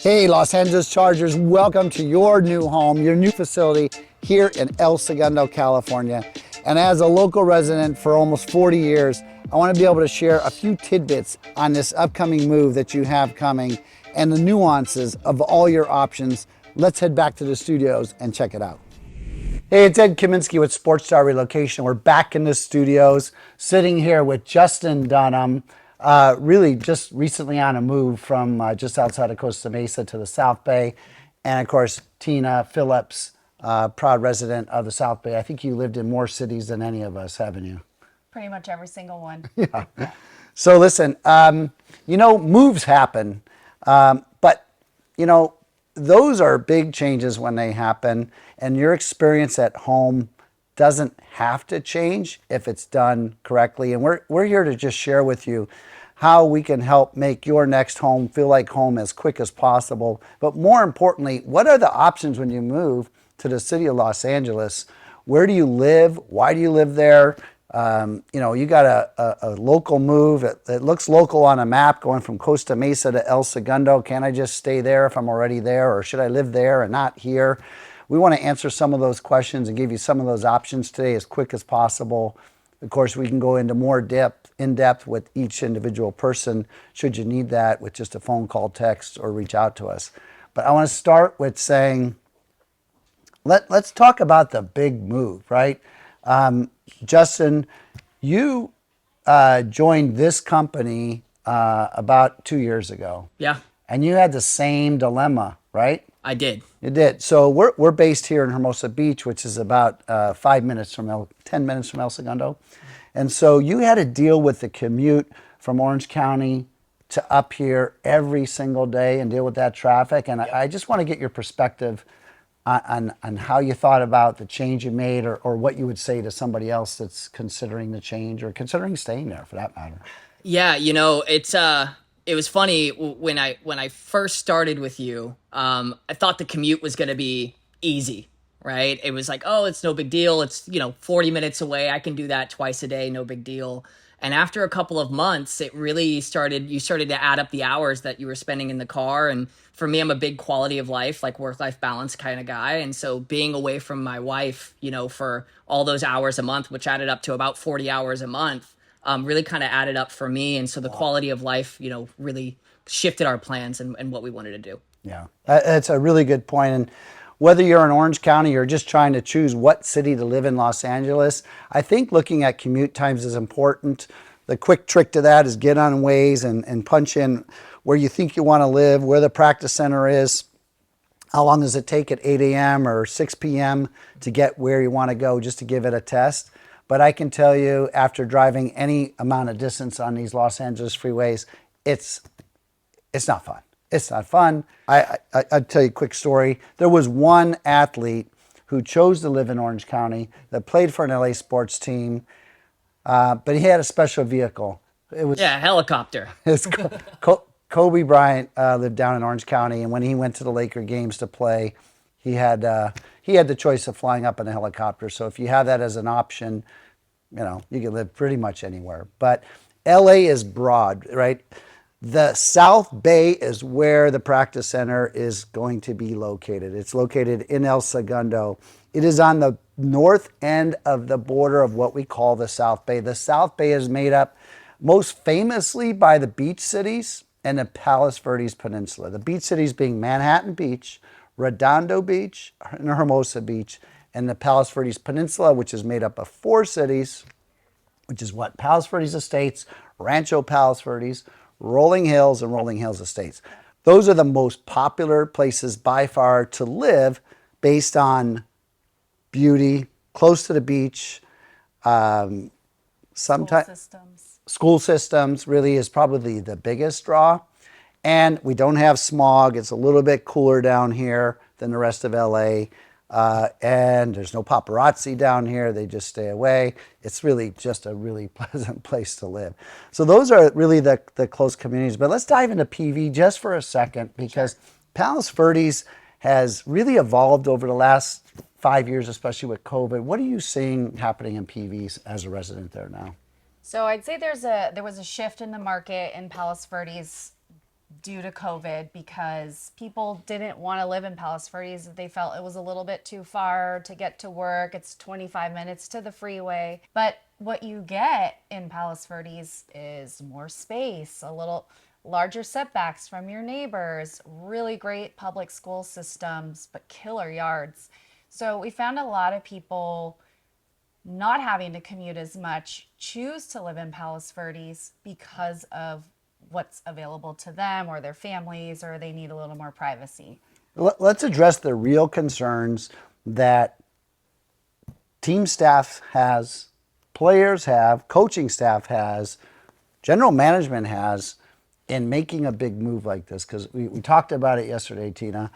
Hey, Los Angeles Chargers, welcome to your new home, your new facility here in El Segundo, California. And as a local resident for almost 40 years, I want to be able to share a few tidbits on this upcoming move that you have coming and the nuances of all your options. Let's head back to the studios and check it out. Hey, it's Ed Kaminsky with Sports Star Relocation. We're back in the studios, sitting here with Justin Dunham, really just recently on a move from just outside of Costa Mesa to the South Bay. And of course, Tina Phillips, proud resident of the South Bay. I think you lived in more cities than any of us, haven't you? Pretty much every single one. Yeah. So listen, moves happen, but those are big changes when they happen, and your experience at home doesn't have to change if it's done correctly. And we're here to just share with you how we can help make your next home feel like home as quick as possible. But more importantly, what are the options when you move to the city of Los Angeles? Where do you live? Why do you live there? You got a local move. It looks local on a map going from Costa Mesa to El Segundo. Can I just stay there if I'm already there, or should I live there and not here? We want to answer some of those questions and give you some of those options today as quick as possible. Of course, we can go into more in depth with each individual person should you need that with just a phone call, text, or reach out to us. But I want to start with saying, let's talk about the big move, right? Justin, you joined this company about 2 years ago. Yeah. And you had the same dilemma, right? I did. You did. So we're based here in Hermosa Beach, which is about 10 minutes from El Segundo. And so you had to deal with the commute from Orange County to up here every single day and deal with that traffic. And I just want to get your perspective on how you thought about the change you made, or what you would say to somebody else that's considering the change or considering staying there for that matter. Yeah, it was funny when I first started with you. I thought the commute was going to be easy, right? It was like, oh, it's no big deal. It's 40 minutes away. I can do that twice a day, no big deal. And after a couple of months, you started to add up the hours that you were spending in the car. And for me, I'm a big quality of life, like work-life balance kind of guy. And so being away from my wife, for all those hours a month, which added up to about 40 hours a month, really kind of added up for me. And so the quality of life, really shifted our plans and what we wanted to do. Yeah, that's a really good point. And whether you're in Orange County or just trying to choose what city to live in Los Angeles, I think looking at commute times is important. The quick trick to that is get on Waze and punch in where you think you want to live, where the practice center is, how long does it take at 8 a.m. or 6 p.m. to get where you want to go, just to give it a test. But I can tell you, after driving any amount of distance on these Los Angeles freeways, it's not fun. It's not fun. I'll tell you a quick story. There was one athlete who chose to live in Orange County that played for an LA sports team, but he had a special vehicle. A helicopter. Kobe Bryant lived down in Orange County, and when he went to the Laker games to play, he had the choice of flying up in a helicopter. So if you have that as an option, you can live pretty much anywhere. But LA is broad, right? The South Bay is where the practice center is going to be located. It's located in El Segundo. It is on the north end of the border of what we call the South Bay. The South Bay is made up most famously by the beach cities and the Palos Verdes Peninsula. The beach cities being Manhattan Beach, Redondo Beach, and Hermosa Beach, and the Palos Verdes Peninsula, which is made up of 4 cities, which is what? Palos Verdes Estates, Rancho Palos Verdes, Rolling Hills, and Rolling Hills Estates. Those are the most popular places by far to live based on beauty, close to the beach. School systems really is probably the biggest draw. And we don't have smog. It's a little bit cooler down here than the rest of LA. And there's no paparazzi down here. They just stay away. It's really just a really pleasant place to live. So those are really the close communities. But let's dive into PV just for a second, because Palos Verdes has really evolved over the last 5 years, especially with COVID. What are you seeing happening in PVs as a resident there now? So I'd say there was a shift in the market in Palos Verdes due to COVID because people didn't want to live in Palos Verdes. They felt it was a little bit too far to get to work. It's 25 minutes to the freeway. But what you get in Palos Verdes is more space, a little larger setbacks from your neighbors, really great public school systems, but killer yards. So we found a lot of people not having to commute as much choose to live in Palos Verdes because of what's available to them or their families, or they need a little more privacy. Let's address the real concerns that team staff has, players have, coaching staff has, general management has in making a big move like this. Because we talked about it yesterday, Tina,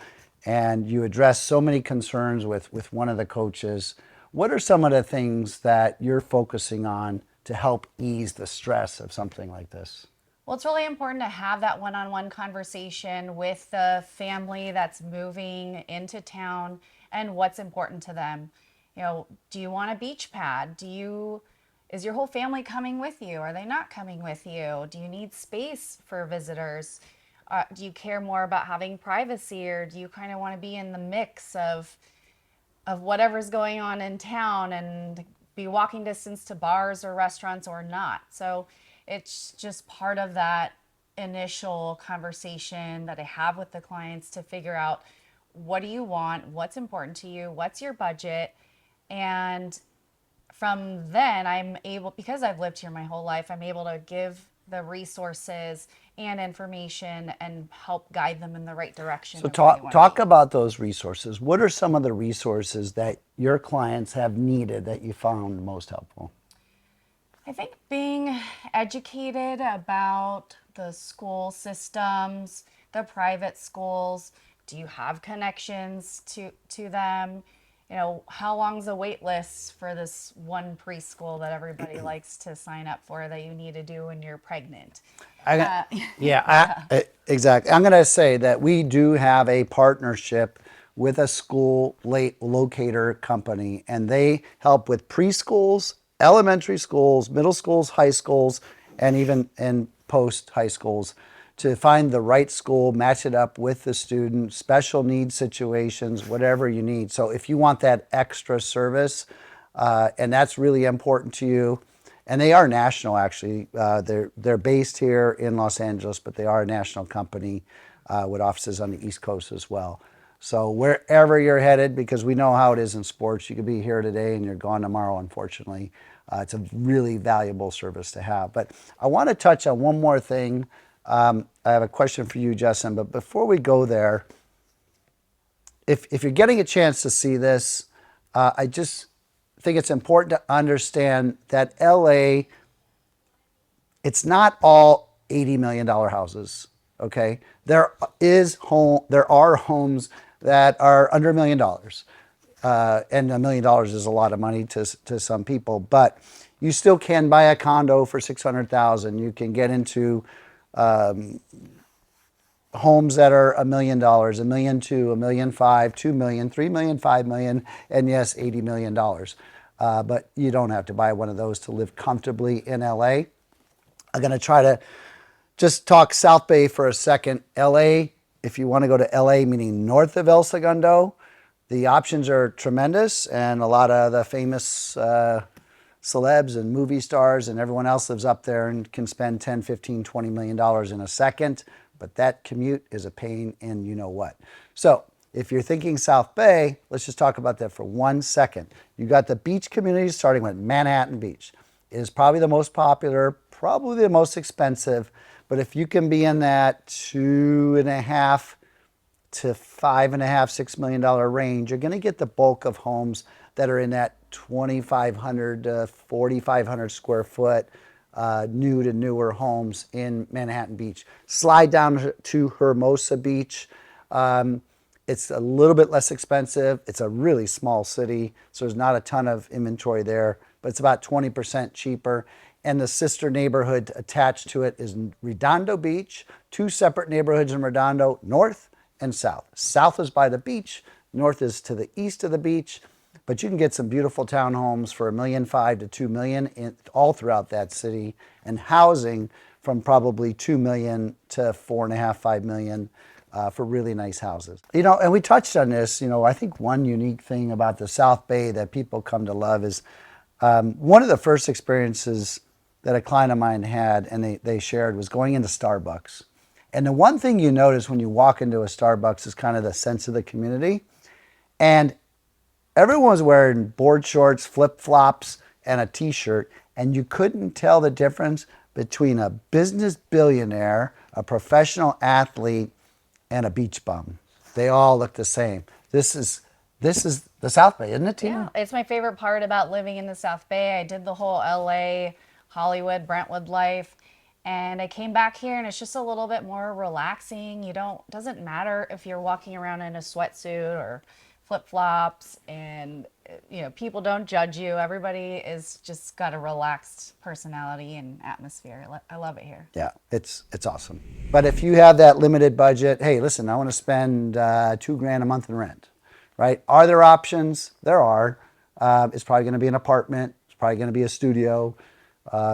and you addressed so many concerns with one of the coaches. What are some of the things that you're focusing on to help ease the stress of something like this? Well, it's really important to have that one-on-one conversation with the family that's moving into town and what's important to them. You know, do you want a beach pad? Is your whole family coming with you? Are they not coming with you? Do you need space for visitors? Do you care more about having privacy, or do you kind of want to be in the mix of whatever's going on in town and be walking distance to bars or restaurants or not? So it's just part of that initial conversation that I have with the clients to figure out, what do you want, what's important to you, what's your budget. And from then I'm able, because I've lived here my whole life, I'm able to give the resources and information and help guide them in the right direction. So of where they wanna talk be. about those resources. What are some of the resources that your clients have needed that you found most helpful? I think being educated about the school systems, the private schools, do you have connections to them? You know, how long's a wait list for this one preschool that everybody likes to sign up for that you need to do when you're pregnant? Exactly. I'm going to say that we do have a partnership with a school late locator company, and they help with preschools, elementary schools, middle schools, high schools, and even in post high schools to find the right school, match it up with the student, special needs situations, whatever you need. So if you want that extra service, and that's really important to you, and they are national actually. They're based here in Los Angeles, but they are a national company with offices on the East Coast as well. So wherever you're headed, because we know how it is in sports, you could be here today and you're gone tomorrow, unfortunately. It's a really valuable service to have. But I want to touch on one more thing. I have a question for you, Justin, but before we go there, if you're getting a chance to see this, I just think it's important to understand that LA, it's not all $80 million houses, okay? There are homes that are under $1 million. And $1 million is a lot of money to some people, but you still can buy a condo for $600,000. You can get into homes that are $1 million, $1.2 million, $1.5 million, $2 million, $3 million, $5 million, and yes, $80 million. But you don't have to buy one of those to live comfortably in LA. I'm going to try to just talk South Bay for a second. LA, if you want to go to LA, meaning north of El Segundo, the options are tremendous, and a lot of the famous celebs and movie stars and everyone else lives up there and can spend 10, 15, 20 million dollars in a second, but that commute is a pain in you know what. So if you're thinking South Bay, let's just talk about that for 1 second. You got the beach communities starting with Manhattan Beach. It is probably the most popular, probably the most expensive, but if you can be in that $2.5 to $5.5, $6 million range, you're going to get the bulk of homes that are in that 2,500 to 4,500 square foot new to newer homes in Manhattan Beach. Slide down to Hermosa Beach. It's a little bit less expensive. It's a really small city, so there's not a ton of inventory there, but it's about 20% cheaper. And the sister neighborhood attached to it is Redondo Beach, two separate neighborhoods in Redondo, north and south. South is by the beach, north is to the east of the beach, but you can get some beautiful townhomes for $1.5 million to $2 million all throughout that city, and housing from probably 2 million to 4.5, 5 million for really nice houses. And we touched on this. I think one unique thing about the South Bay that people come to love is one of the first experiences that a client of mine had and they shared was going into Starbucks. And the one thing you notice when you walk into a Starbucks is kind of the sense of the community. And everyone was wearing board shorts, flip-flops, and a t-shirt, and you couldn't tell the difference between a business billionaire, a professional athlete, and a beach bum. They all look the same. This is the South Bay, isn't it, Tina? Yeah, it's my favorite part about living in the South Bay. I did the whole LA, Hollywood, Brentwood life, and I came back here and it's just a little bit more relaxing. Doesn't matter if you're walking around in a sweatsuit or flip-flops, and people don't judge you. Everybody is just got a relaxed personality and atmosphere. I love it here. Yeah, it's awesome. But if you have that limited budget, hey, listen, I want to spend $2,000 a month in rent, right? Are there options? There are. It's probably going to be an apartment. It's probably going to be a studio,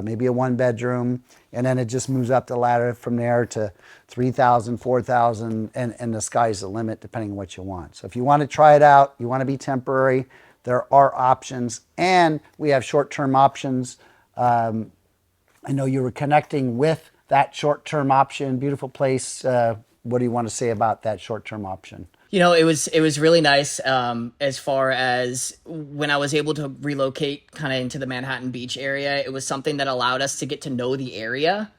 maybe a one-bedroom, and then it just moves up the ladder from there to 3,000, 4,000, and the sky's the limit depending on what you want. So if you want to try it out, you want to be temporary, there are options, and we have short-term options. I know you were connecting with that short-term option. Beautiful place. What do you want to say about that short-term option? It was really nice as far as when I was able to relocate kind of into the Manhattan Beach area. It was something that allowed us to get to know the area.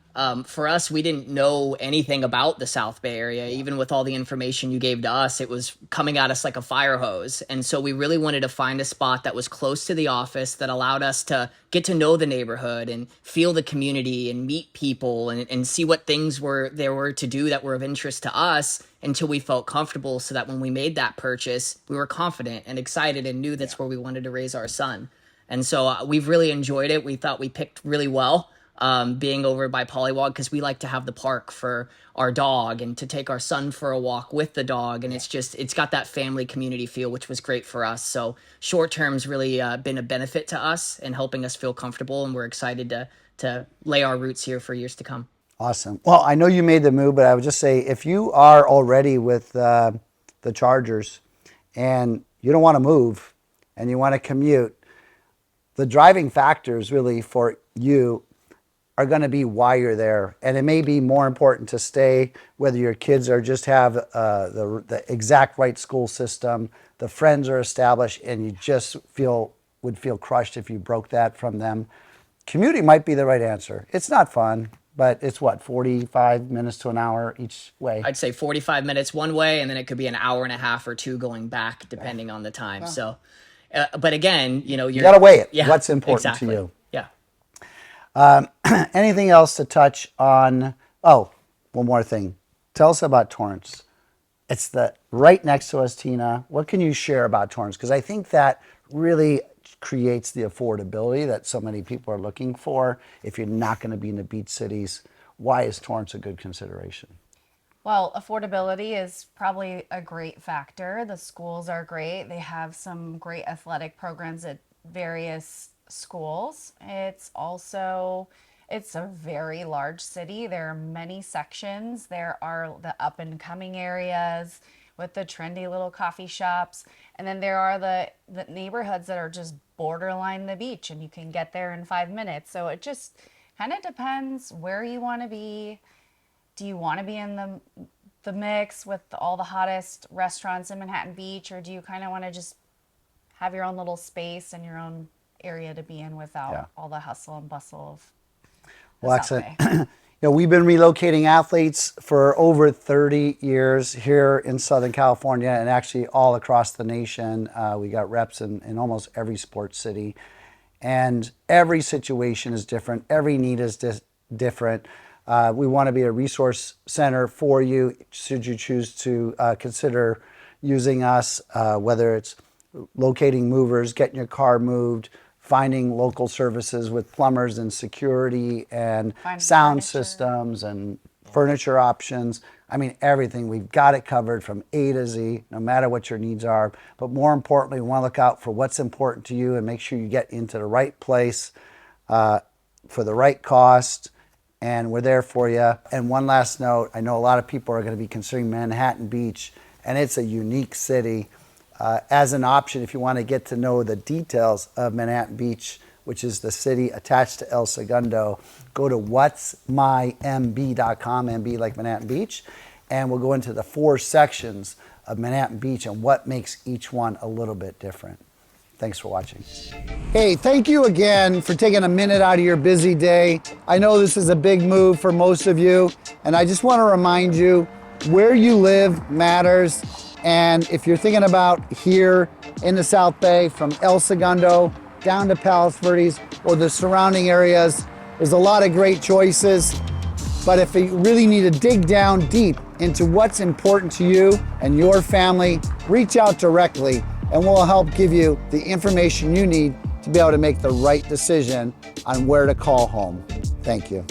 For us, we didn't know anything about the South Bay area. Even with all the information you gave to us, it was coming at us like a fire hose. And so we really wanted to find a spot that was close to the office that allowed us to get to know the neighborhood and feel the community and meet people and see what things there were to do that were of interest to us until we felt comfortable, so that when we made that purchase, we were confident and excited and knew that's where we wanted to raise our son. And so we've really enjoyed it. We thought we picked really well. Being over by Pollywog, because we like to have the park for our dog and to take our son for a walk with the dog. And it's got that family community feel, which was great for us. So short term's really been a benefit to us and helping us feel comfortable. And we're excited to lay our roots here for years to come. Awesome. Well, I know you made the move, but I would just say if you are already with the Chargers and you don't want to move and you want to commute, the driving factors really for you are going to be why you're there. And it may be more important to stay, whether your kids are just have the exact right school system, the friends are established, and you just would feel crushed if you broke that from them. Commuting might be the right answer. It's not fun, but it's 45 minutes to an hour each way. I'd say 45 minutes one way, and then it could be an hour and a half or two going back, depending on the time. Wow. So, but again, you got to weigh it. Yeah, what's important exactly. to you. Yeah. Anything else to touch on? Oh, one more thing. Tell us about Torrance. It's right next to us, Tina. What can you share about Torrance? Because I think that really creates the affordability that so many people are looking for. If you're not going to be in the beach cities, why is Torrance a good consideration? Well, affordability is probably a great factor. The schools are great. They have some great athletic programs at various schools. It's a very large city. There are many sections. There are the up and coming areas with the trendy little coffee shops. And then there are the neighborhoods that are just borderline the beach, and you can get there in 5 minutes. So it just kind of depends where you want to be. Do you want to be in the mix with all the hottest restaurants in Manhattan Beach, or do you kind of want to just have your own little space and your own area to be in without all the hustle and bustle of the South Bay? We've been relocating athletes for over 30 years here in Southern California and actually all across the nation. We got reps in almost every sports city, and every situation is different. Every need is different. We want to be a resource center for you should you choose to consider using us, whether it's locating movers, getting your car moved, finding local services with plumbers and security and sound systems and furniture options. I mean, everything. We've got it covered from A to Z, no matter what your needs are. But more importantly, we want to look out for what's important to you and make sure you get into the right place for the right cost and we're there for you. And one last note, I know a lot of people are going to be considering Manhattan Beach, and it's a unique city. As an option, if you want to get to know the details of Manhattan Beach, which is the city attached to El Segundo, go to whatsmymb.com, MB like Manhattan Beach, and we'll go into the 4 sections of Manhattan Beach and what makes each one a little bit different. Thanks for watching. Hey, thank you again for taking a minute out of your busy day. I know this is a big move for most of you, and I just want to remind you, where you live matters. And if you're thinking about here in the South Bay, from El Segundo down to Palos Verdes or the surrounding areas, there's a lot of great choices. But if you really need to dig down deep into what's important to you and your family, reach out directly, and we'll help give you the information you need to be able to make the right decision on where to call home. Thank you.